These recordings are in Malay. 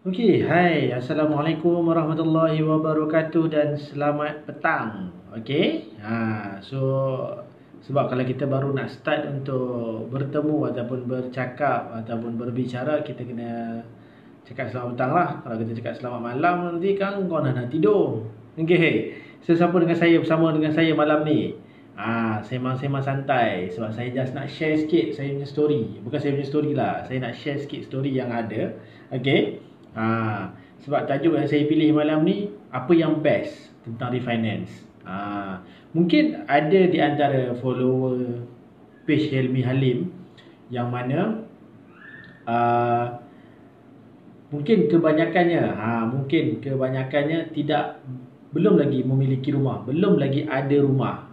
Okey, hai. Assalamualaikum warahmatullahi wabarakatuh dan selamat petang. Okey. So sebab kalau kita baru nak start untuk bertemu ataupun bercakap ataupun berbicara, kita kena cakap selamat petang lah. Kalau kita cakap selamat malam, nanti kan kau nak tidur. Okey. So siapa bersama dengan saya malam ni? Sembang-sembang santai. Sebab saya just nak share sikit saya punya story. Bukan saya punya story lah. Saya nak share sikit story yang ada. Okey. Sebab tajuk yang saya pilih malam ni, apa yang best tentang refinance. Mungkin ada di antara follower page Helmi Halim yang mana mungkin kebanyakannya belum lagi memiliki rumah, belum lagi ada rumah.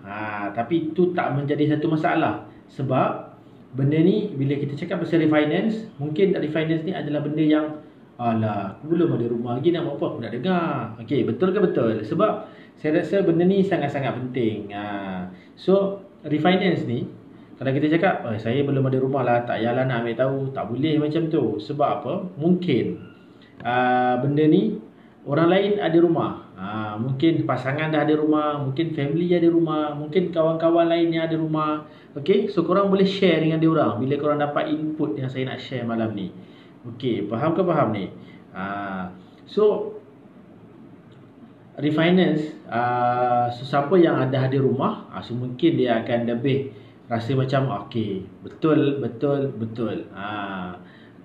Tapi itu tak menjadi satu masalah. Sebab benda ni bila kita cakap pasal refinance, mungkin refinance ni adalah benda yang alah, aku belum ada rumah lagi, nak buat apa? Aku nak dengar. Okey, betul ke betul? Sebab saya rasa benda ni sangat-sangat penting. So, refinance ni, kalau kita cakap, saya belum ada rumah lah, tak payahlah nak ambil tahu. Tak boleh macam tu. Sebab apa? Mungkin benda ni, orang lain ada rumah. Mungkin pasangan dah ada rumah, mungkin family ada rumah, mungkin kawan-kawan lainnya ada rumah. Okey, so korang boleh share dengan dia orang bila korang dapat input yang saya nak share malam ni. Okey, faham ke faham ni? So refinance, so siapa yang ada rumah, so mungkin dia akan lebih rasa macam okey, betul.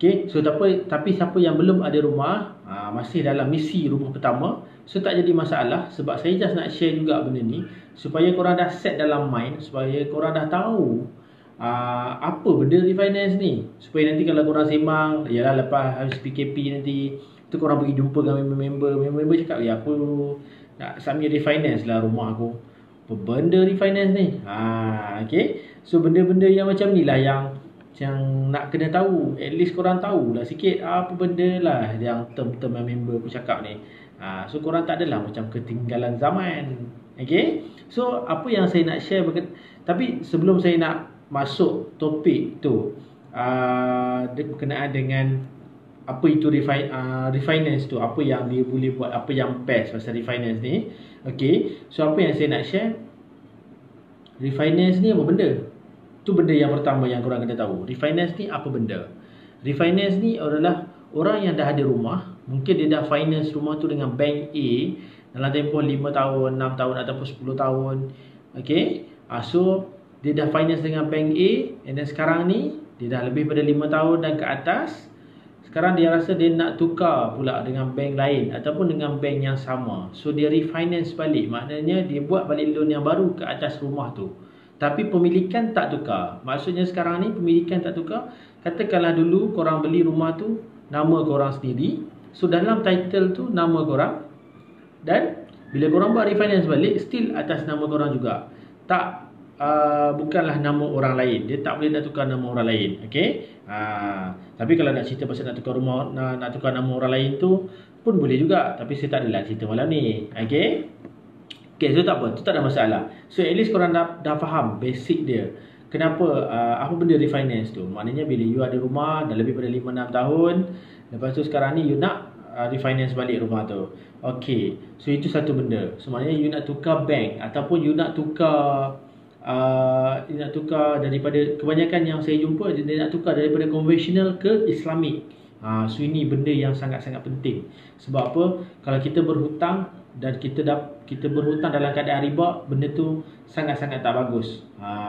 Okey, so tapi siapa yang belum ada rumah, masih dalam misi rumah pertama, so tak jadi masalah. Sebab saya just nak share juga benda ni supaya korang dah set dalam mind, supaya korang dah tahu apa benda refinance ni, supaya nanti kalau korang sembang, yalah lepas habis PKP nanti tu korang pergi jumpa dengan member cakap, ya aku nak submit refinance lah rumah aku. Apa benda refinance ni? Okay. So benda-benda yang macam ni lah yang nak kena tahu. At least korang tahulah sikit apa benda lah yang term-term yang member aku cakap ni. So korang tak adalah macam ketinggalan zaman. Okay. So apa yang saya nak share tapi sebelum saya nak masuk topik tu, berkenaan dengan apa itu refinance tu, apa yang dia boleh buat, apa yang best pasal refinance ni. Okay. So apa yang saya nak share, refinance ni apa benda? Tu benda yang pertama yang korang kena tahu. Refinance ni apa benda? Refinance ni adalah orang yang dah ada rumah, mungkin dia dah finance rumah tu dengan bank A dalam tempoh 5 tahun, 6 tahun ataupun 10 tahun. Okay. So dia dah finance dengan bank A, and then sekarang ni dia dah lebih pada 5 tahun dan ke atas. Sekarang dia rasa dia nak tukar pula dengan bank lain ataupun dengan bank yang sama. So dia refinance balik, maknanya dia buat balik loan yang baru ke atas rumah tu. Tapi pemilikan tak tukar. Maksudnya sekarang ni pemilikan tak tukar. Katakanlah dulu korang beli rumah tu nama korang sendiri, so dalam title tu nama korang, dan bila korang buat refinance balik still atas nama korang juga. Tak bukanlah nama orang lain. Dia tak boleh nak tukar nama orang lain. Okey. Tapi kalau nak cerita pasal nak tukar rumah, nak tukar nama orang lain tu pun boleh juga. Tapi saya tak adalah cerita malam ni. Okey. Okay, so tak apa, tu tak ada masalah. So at least korang dah faham basic dia. Kenapa, apa benda refinance tu? Maknanya bila you ada rumah dah lebih pada 5-6 tahun, lepas tu sekarang ni you nak refinance balik rumah tu. Okay, so itu satu benda. So maknanya you nak tukar bank, ataupun you nak tukar daripada, kebanyakan yang saya jumpa dia nak tukar daripada konvensional ke Islamic. So ini benda yang sangat-sangat penting. Sebab apa? Kalau kita berhutang dan kita berhutang dalam keadaan riba, benda tu sangat-sangat tak bagus.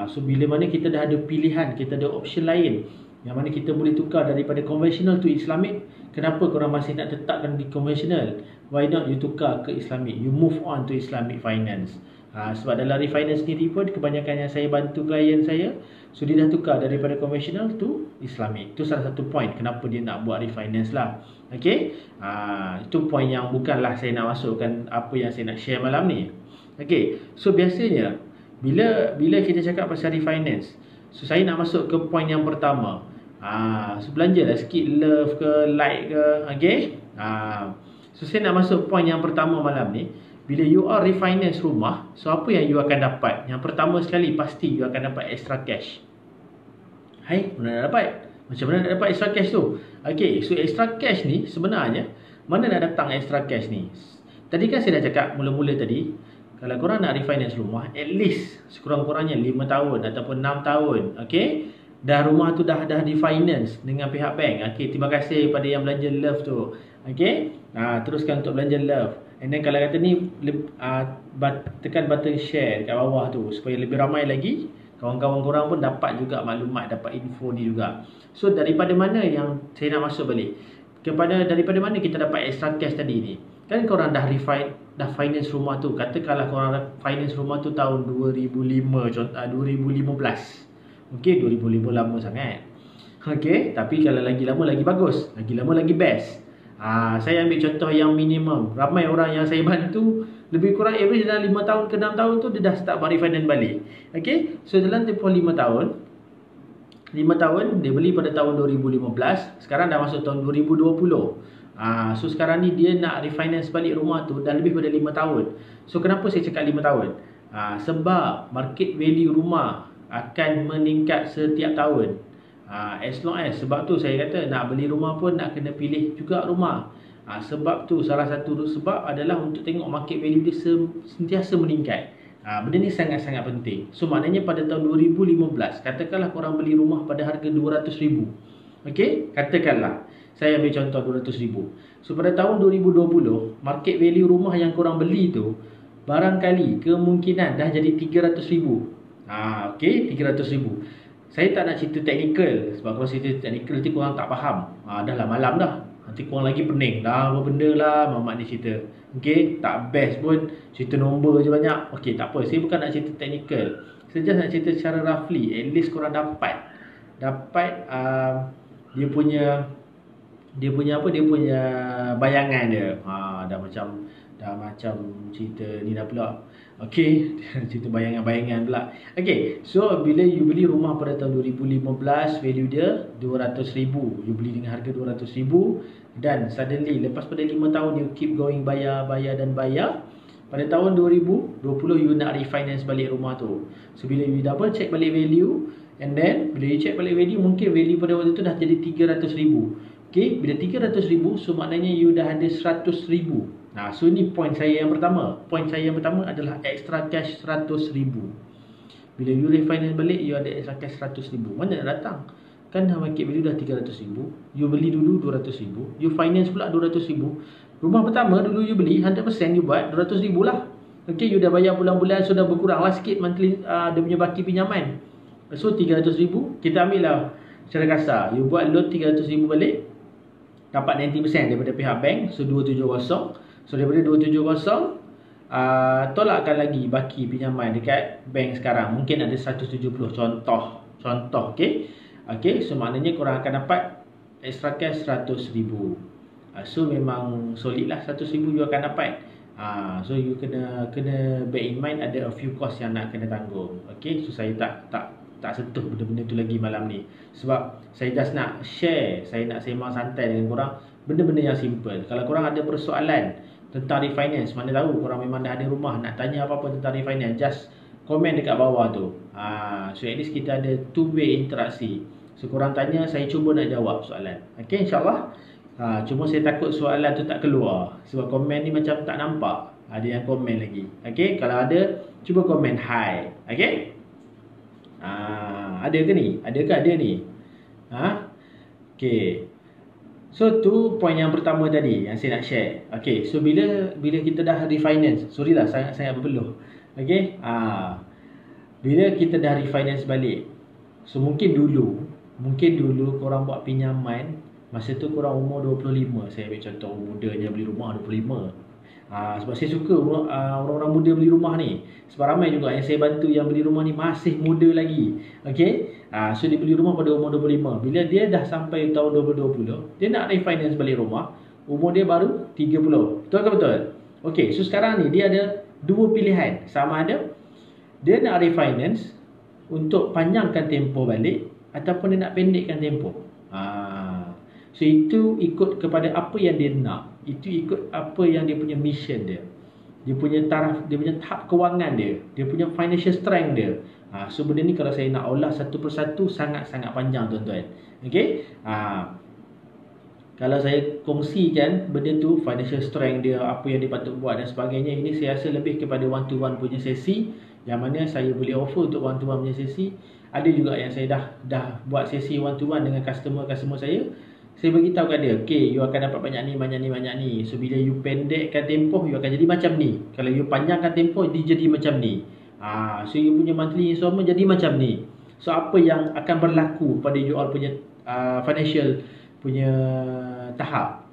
So bila mana kita dah ada pilihan, kita ada option lain yang mana kita boleh tukar daripada konvensional to Islamic, kenapa korang masih nak tetapkan di konvensional? Why not you tukar ke Islamic? You move on to Islamic finance. Sebab dalam refinance sendiri pun kebanyakan yang saya bantu klien saya, so dia dah tukar daripada konvensional to Islamic. Itu salah satu point kenapa dia nak buat refinance lah. Okay. Itu point yang bukanlah saya nak masukkan apa yang saya nak share malam ni. Okay. So biasanya bila kita cakap pasal refinance, so saya nak masuk ke point yang pertama. So belanjalah sikit love ke like ke. Okay. So saya nak masuk point yang pertama malam ni. Bila you are refinance rumah, so apa yang you akan dapat? Yang pertama sekali, pasti you akan dapat extra cash. Hai, mana nak dapat? Macam mana nak dapat extra cash tu? Okay, so extra cash ni sebenarnya Mana nak datang extra cash ni? Tadi kan saya dah cakap mula-mula tadi, kalau korang nak refinance rumah, at least sekurang-kurangnya 5 tahun ataupun 6 tahun. Okay? Dah rumah tu dah refinance dengan pihak bank. Okay, terima kasih pada yang belanja Love tu. Okay? Teruskan untuk belanja Love. And then kalau kata ni, tekan button share kat bawah tu supaya lebih ramai lagi kawan-kawan korang pun dapat juga maklumat, dapat info ni juga. So daripada mana yang saya nak masuk balik? Daripada mana kita dapat extra cash tadi ni? Kan korang dah finance rumah tu. Katakanlah korang finance rumah tu tahun 2015. Okay, 2005 lama sangat. Okay, tapi kalau lagi lama lagi bagus, lagi lama lagi best. Saya ambil contoh yang minimum. Ramai orang yang saya bantu, lebih kurang average dalam 5 tahun ke 6 tahun tu dia dah start refinance balik. Okay, so dalam tempoh 5 tahun, dia beli pada tahun 2015, sekarang dah masuk tahun 2020. So sekarang ni dia nak refinance balik rumah tu dah lebih pada 5 tahun. So kenapa saya cakap 5 tahun? Sebab market value rumah akan meningkat setiap tahun. As long as, sebab tu saya kata nak beli rumah pun nak kena pilih juga rumah. Sebab tu salah satu sebab adalah untuk tengok market value dia sentiasa meningkat. Benda ni sangat-sangat penting. So maknanya pada tahun 2015, katakanlah korang beli rumah pada harga 200,000. Okey, katakanlah saya ambil contoh 200,000. So pada tahun 2020, market value rumah yang korang beli tu barangkali kemungkinan dah jadi 300,000. Okey, 300,000. Saya tak nak cerita teknikal, sebab kalau cerita teknikal nanti korang tak faham. Dah lah malam dah. Nanti korang lagi pening. Dah apa benda lah Mamat ni cerita. Okey, tak best pun. Cerita nombor je banyak. Okey, tak apa. Saya bukan nak cerita teknikal. Saya just nak cerita secara roughly. At least korang dapat dia punya bayangan dia. Dah macam cerita ni dah pula. Okey, cerita bayangan-bayangan pula. Okey, so bila you beli rumah pada tahun 2015, value dia 200,000. You beli dengan harga 200,000 dan suddenly lepas pada 5 tahun you keep going bayar. Pada tahun 2020 you nak refinance balik rumah tu. So bila you double check balik value, and then bila you check balik value, mungkin value pada waktu tu dah jadi 300,000. Okey, bila 300,000, so maknanya you dah ada 100,000. So ni point saya yang pertama. Point saya yang pertama adalah extra cash 100,000. Bila you refinance balik, you ada extra cash 100,000. Mana nak datang? Kan market value dah 300,000. You beli dulu 200,000. You finance pula 200,000. Rumah pertama dulu you beli 100% you buat 200,000 lah. Okay, you dah bayar bulan-bulan, so dah berkurang lah sikit monthly dia punya baki pinjaman. So 300,000, kita ambil lah secara kasar. You buat loan 300,000 balik, dapat 90% daripada pihak bank. So 270. So daripada 270, tolakkan lagi baki pinjaman dekat bank sekarang. Mungkin ada 170. Contoh, okey. Okey, so maknanya korang akan dapat extra cash 100,000. So memang solid lah 100,000 you akan dapat. So you kena bear in mind ada a few cost yang nak kena tanggung. Okey, so saya tak sentuh benda-benda tu lagi malam ni. Sebab saya just nak share, saya nak sembang santai dengan korang benda-benda yang simple. Kalau korang ada persoalan tentang refinance, mana tahu korang memang dah ada rumah, nak tanya apa-apa tentang refinance, just komen dekat bawah tu. So at least kita ada two-way interaksi. So korang tanya, saya cuba nak jawab soalan. Okay, insyaAllah. Cuma saya takut soalan tu tak keluar, sebab komen ni macam tak nampak ada yang komen lagi. Okay, kalau ada, cuba komen hi. Okay. Ada ke ni? Adakah ada ni? Okay. So tu point yang pertama tadi yang saya nak share. Okay, so bila kita dah refinance, sorry lah sangat-sangat berpeluh. Okay, bila kita dah refinance balik, so mungkin dulu korang buat pinjaman, masa tu korang umur 25. Saya ambil contoh mudanya beli rumah 25. Sebab saya suka orang-orang muda beli rumah ni. Sebab ramai juga yang saya bantu yang beli rumah ni masih muda lagi. Okay, so dia beli rumah pada umur 25. Bila dia dah sampai tahun 2020, dia nak refinance balik rumah, umur dia baru 30. Betul ke betul? Okay, so sekarang ni dia ada dua pilihan. Sama ada dia nak refinance untuk panjangkan tempoh balik, ataupun dia nak pendekkan tempoh. So itu ikut kepada apa yang dia nak. Itu ikut apa yang dia punya mission dia. Dia punya taraf, dia punya tahap kewangan dia, dia punya financial strength dia. So benda ni kalau saya nak olah satu persatu sangat-sangat panjang tuan-tuan. Okey. Kalau saya kongsikan benda tu, financial strength dia, apa yang dia patut buat dan sebagainya, ini saya rasa lebih kepada one to one punya sesi, yang mana saya boleh offer untuk one to one punya sesi. Ada juga yang saya dah buat sesi one to one dengan customer saya. Saya beritahu kat dia, okay, you akan dapat banyak ni, banyak ni, banyak ni. So bila you pendekkan tempoh, you akan jadi macam ni. Kalau you panjangkan tempoh, dia jadi macam ni. So you punya monthly installment jadi macam ni. So apa yang akan berlaku pada you all punya financial punya tahap.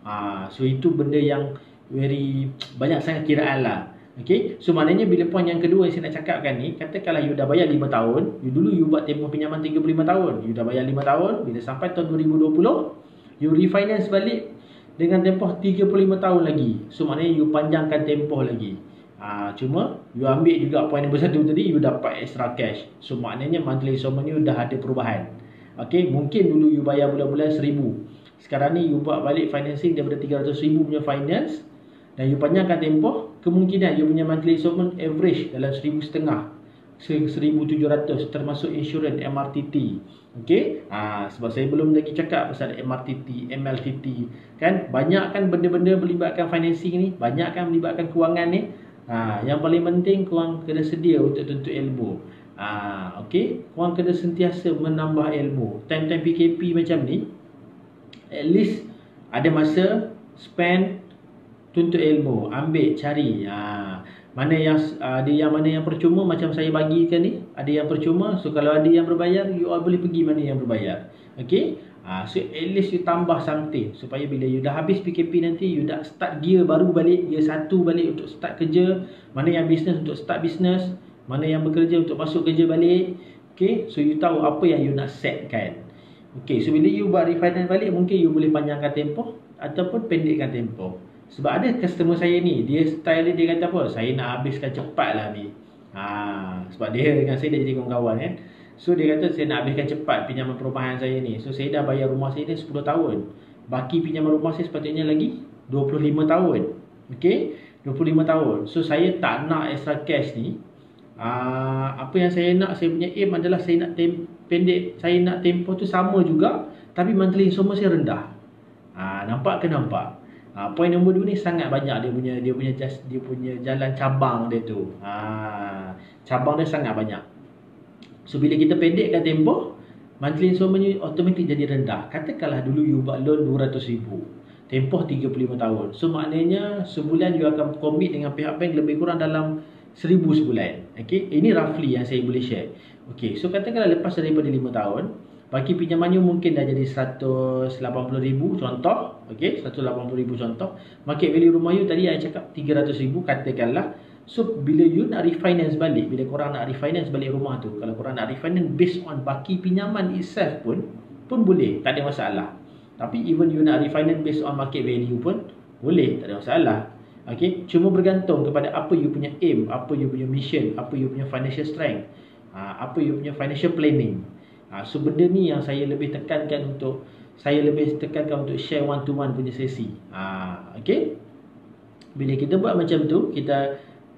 So itu benda yang very banyak sangat kiraan lah. Okay, so maknanya bila point yang kedua yang saya nak cakapkan ni, katakanlah you dah bayar 5 tahun, dulu you buat tempoh pinjaman 35 tahun, you dah bayar 5 tahun, bila sampai tahun 2020, you refinance balik dengan tempoh 35 tahun lagi. So maknanya you panjangkan tempoh lagi. Cuma you ambil juga point nombor 1 tadi, you dapat extra cash. So maknanya monthly installment you dah ada perubahan. Okay, mungkin dulu you bayar bulan-bulan 1000. Sekarang ni you buat balik financing daripada 300,000 punya finance, dan you panjangkan tempoh, kemungkinan you punya monthly installment average dalam 1,500, 1,700 termasuk insurans MRTT. Okay, sebab saya belum lagi cakap pasal MRTT, MLTT kan. Banyak kan benda-benda melibatkan financing ni, banyak kan melibatkan kewangan ni. Yang paling penting korang kena sedia untuk tuntut ilmu. Okay, korang kena sentiasa menambah ilmu. Time-time PKP macam ni, at least ada masa spend tuntut ilmu, ambil, cari. Mana yang mana yang percuma macam saya bagikan ni, ada yang percuma. So kalau ada yang berbayar, you all boleh pergi mana yang berbayar. Okay, so at least you tambah something, supaya bila you dah habis PKP nanti, you dah start gear baru balik, gear 1 balik untuk start kerja. Mana yang business untuk start business, mana yang bekerja untuk masuk kerja balik. Okay, so you tahu apa yang you nak set kan. Okay, so bila you buat refinance balik, mungkin you boleh panjangkan tempoh ataupun pendekkan tempoh. Sebab ada customer saya ni, dia style dia kata apa, saya nak habiskan cepat lah ni. Sebab dia dengan saya dah jadi kawan-kawan kan. So dia kata saya nak habiskan cepat pinjaman perumahan saya ni. So saya dah bayar rumah saya ni 10 tahun. Baki pinjaman rumah saya sepatutnya lagi 25 tahun. Okay, 25 tahun. So saya tak nak extra cash ni. Apa yang saya nak, saya punya aim adalah saya nak pendek, saya nak tempoh tu sama juga, tapi monthly installment saya rendah. Nampak ke nampak? Point nombor 2 ni sangat banyak dia punya jalan cabang dia tu. Cabang dia sangat banyak. So bila kita pendekkan tempoh, monthly installment you automatic jadi rendah. Katakanlah dulu you buat loan 200,000, tempoh 35 tahun. So maknanya sebulan you akan commit dengan pihak bank lebih kurang dalam 1,000 sebulan. Okay, ini roughly yang saya boleh share. Okay, so katakanlah lepas daripada 5 tahun, bagi pinjaman you mungkin dah jadi 180,000 contoh. Okay, 180,000 contoh. Market value rumah you tadi saya cakap 300,000 katakanlah. So bila you nak refinance balik, bila korang nak refinance balik rumah tu, kalau korang nak refinance based on baki pinjaman itself pun boleh, tak ada masalah. Tapi even you nak refinance based on market value pun boleh, tak ada masalah. Okay, cuma bergantung kepada apa you punya aim, apa you punya mission, apa you punya financial strength, apa you punya financial planning. So benda ni yang saya lebih tekankan untuk share one to one punya sesi. Okay, bila kita buat macam tu,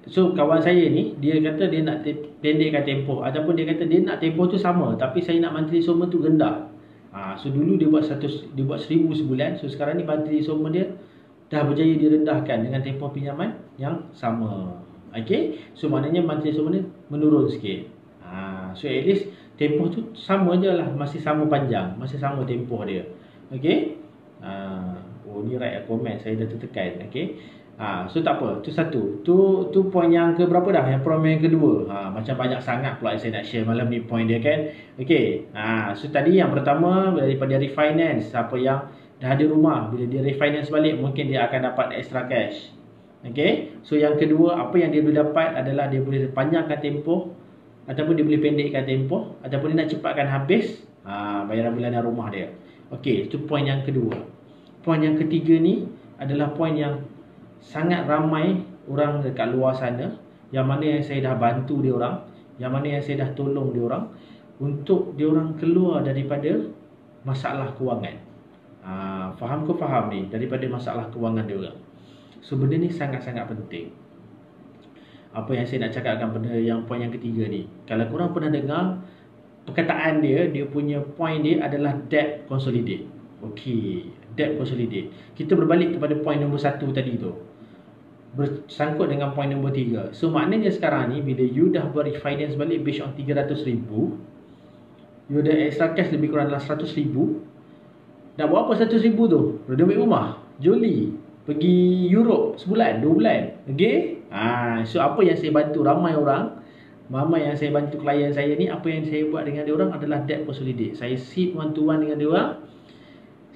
so kawan saya ni, dia kata dia nak pendekkan tempoh, ataupun dia kata dia nak tempoh tu sama, tapi saya nak monthly installment tu rendah. So dulu dia buat 1,000 sebulan. So sekarang ni monthly installment dia dah berjaya direndahkan dengan tempoh pinjaman yang sama. Okay, so maknanya monthly installment dia menurun sikit. So at least tempoh tu sama je lah, masih sama panjang, masih sama tempoh dia. Okay, ni right komen saya dah tertekan. Okay, so tak apa, tu satu. Tu point yang ke berapa dah? Yang point yang kedua. Macam banyak sangat pula saya nak share malam ni point dia kan. Okay, so tadi yang pertama daripada refinance, siapa yang dah ada rumah, bila dia refinance balik mungkin dia akan dapat extra cash. Okay, so yang kedua, apa yang dia boleh dapat adalah dia boleh panjangkan tempoh, ataupun dia boleh pendekkan tempoh, ataupun dia nak cepatkan habis bayaran bulanan rumah dia. Okay, itu point yang kedua. Point yang ketiga ni adalah point yang sangat ramai orang dekat luar sana, yang mana yang saya dah bantu dia orang, yang mana yang saya dah tolong dia orang untuk dia orang keluar daripada masalah kewangan. Faham ke faham ni? Daripada masalah kewangan dia orang. So benda ni sangat-sangat penting. Apa yang saya nak cakapkan pada yang point yang ketiga ni, kalau korang pernah dengar perkataan dia punya point dia adalah debt consolidate. Okey, debt consolidate. Kita berbalik kepada poin nombor 1 tadi tu. Bersangkut dengan poin nombor 3. So maknanya sekarang ni bila you dah refinance balik based on 300,000, you ada extra cash lebih kurang dalam 100,000. Nak buat apa 100,000 tu? Renovate rumah, joli, pergi Europe sebulan, 2 bulan. Okey? So apa yang saya bantu ramai orang, yang saya bantu klien saya ni, apa yang saya buat dengan dia orang adalah debt consolidate. Saya sit one to one dengan dia orang.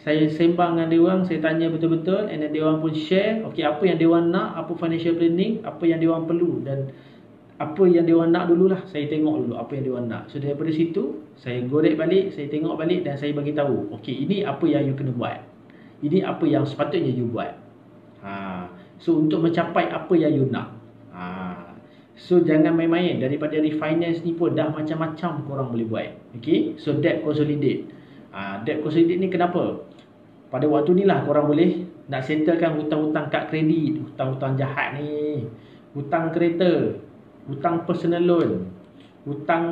Saya sembang dengan dia orang, saya tanya betul-betul, and then dia orang pun share, okey, apa yang dia orang nak, apa financial planning, apa yang dia orang perlu, dan apa yang dia orang nak dululah. Saya tengok dulu apa yang dia orang nak. So daripada situ, saya gorek balik, saya tengok balik dan saya bagi tahu, okey, ini apa yang you kena buat. Ini apa yang sepatutnya you buat. So untuk mencapai apa yang you nak. So jangan main-main. Daripada refinance ni pun dah macam-macam korang boleh buat. Okey, so debt consolidate. Debt consolidate ni kenapa? Pada waktu ni lah korang boleh nak settlekan hutang-hutang kad kredit, hutang-hutang jahat ni, hutang kereta, hutang personal loan, hutang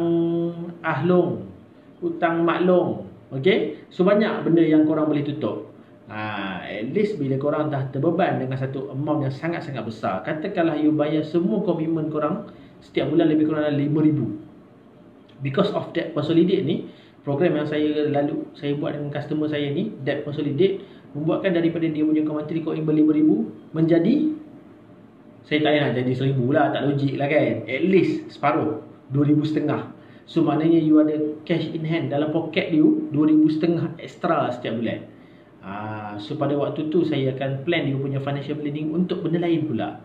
ahlong, hutang maklong. Okey, so banyak benda yang korang boleh tutup. At least bila korang dah terbeban dengan satu amount yang sangat-sangat besar, katakanlah you bayar semua komitmen korang setiap bulan lebih kurang dalam 5,000. Because of debt consolidate ni, program yang saya buat dengan customer saya ni, debt consolidate, membuatkan daripada dia punya monthly commitment 5,000 menjadi, saya tak nak jadi 1,000 lah, tak logik lah kan. At least separuh, 2,500. So maknanya you ada cash in hand dalam poket you 2,500 extra setiap bulan. So pada waktu tu saya akan plan dia punya financial planning untuk benda lain pula.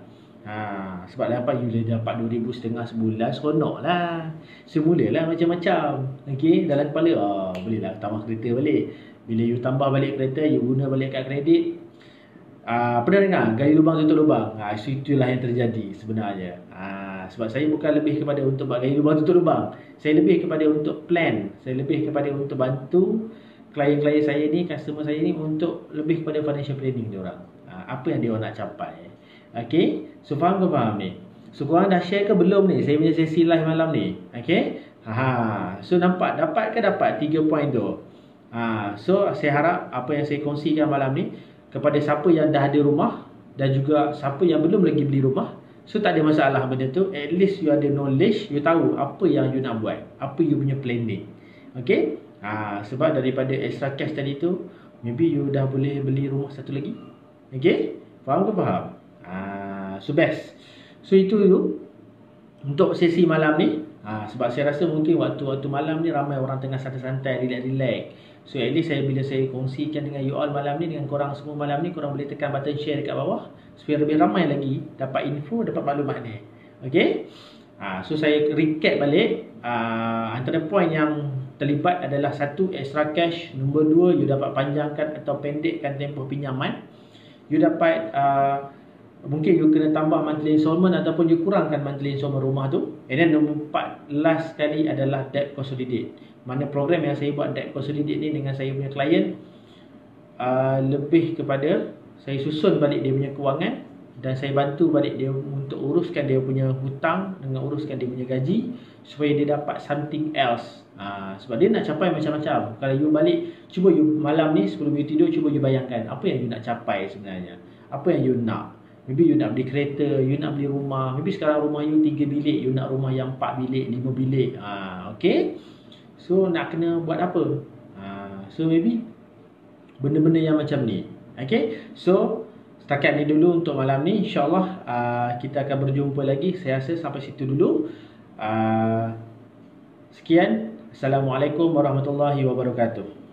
Sebab apa you dah dapat 2,500 sebulan, seronok lah. Semulalah macam-macam. Okey, dalam kepala boleh lah tambah kereta balik. Bila you tambah balik kereta, you guna balik kad kredit. Pernah dengar gali lubang tutup lubang? So itulah yang terjadi sebenarnya. Sebab saya bukan lebih kepada untuk buat gali lubang tutup lubang. Saya lebih kepada untuk plan. Saya lebih kepada untuk bantu klien-klien saya ni, customer saya ni, untuk lebih kepada financial planning dia orang. Apa yang dia orang nak capai. Okay, so faham ke faham ni? So korang dah share ke belum ni saya punya sesi live malam ni? Okay, so dapat ke dapat 3 poin tu. So saya harap apa yang saya kongsikan malam ni kepada siapa yang dah ada rumah dan juga siapa yang belum lagi beli rumah, so tak ada masalah benda tu. At least you ada knowledge, you tahu apa yang you nak buat, apa you punya planning. Okay, sebab daripada extra cash tadi tu, maybe you dah boleh beli rumah satu lagi. Okay, faham ke faham? So best. So itu dulu untuk sesi malam ni. Sebab saya rasa mungkin waktu-waktu malam ni ramai orang tengah santai-santai, relax-relax. So at least bila saya kongsikan dengan you all malam ni, dengan korang semua malam ni, korang boleh tekan button share dekat bawah supaya lebih ramai lagi dapat info, dapat maklumat ni. Okay, so saya recap balik. Antara poin yang terlibat adalah 1, extra cash. Nombor 2, you dapat panjangkan atau pendekkan tempoh pinjaman. You dapat mungkin you kena tambah monthly installment ataupun you kurangkan monthly installment rumah tu. And then nombor 4 last sekali adalah debt consolidate. Mana program yang saya buat debt consolidate ni dengan saya punya klien, lebih kepada saya susun balik dia punya kewangan dan saya bantu balik dia untuk uruskan dia punya hutang dengan uruskan dia punya gaji supaya dia dapat something else. Sebab dia nak capai macam-macam. Kalau you balik, cuba you malam ni sebelum you tidur, cuba you bayangkan apa yang you nak capai sebenarnya. Apa yang you nak. Maybe you nak beli kereta, you nak beli rumah. Maybe sekarang rumah you 3 bilik, you nak rumah yang 4 bilik, 5 bilik. Okay, so nak kena buat apa? So maybe benda-benda yang macam ni. Okay, so setakat ni dulu untuk malam ni. InsyaAllah kita akan berjumpa lagi. Saya rasa sampai situ dulu. Sekian. Assalamualaikum warahmatullahi wabarakatuh.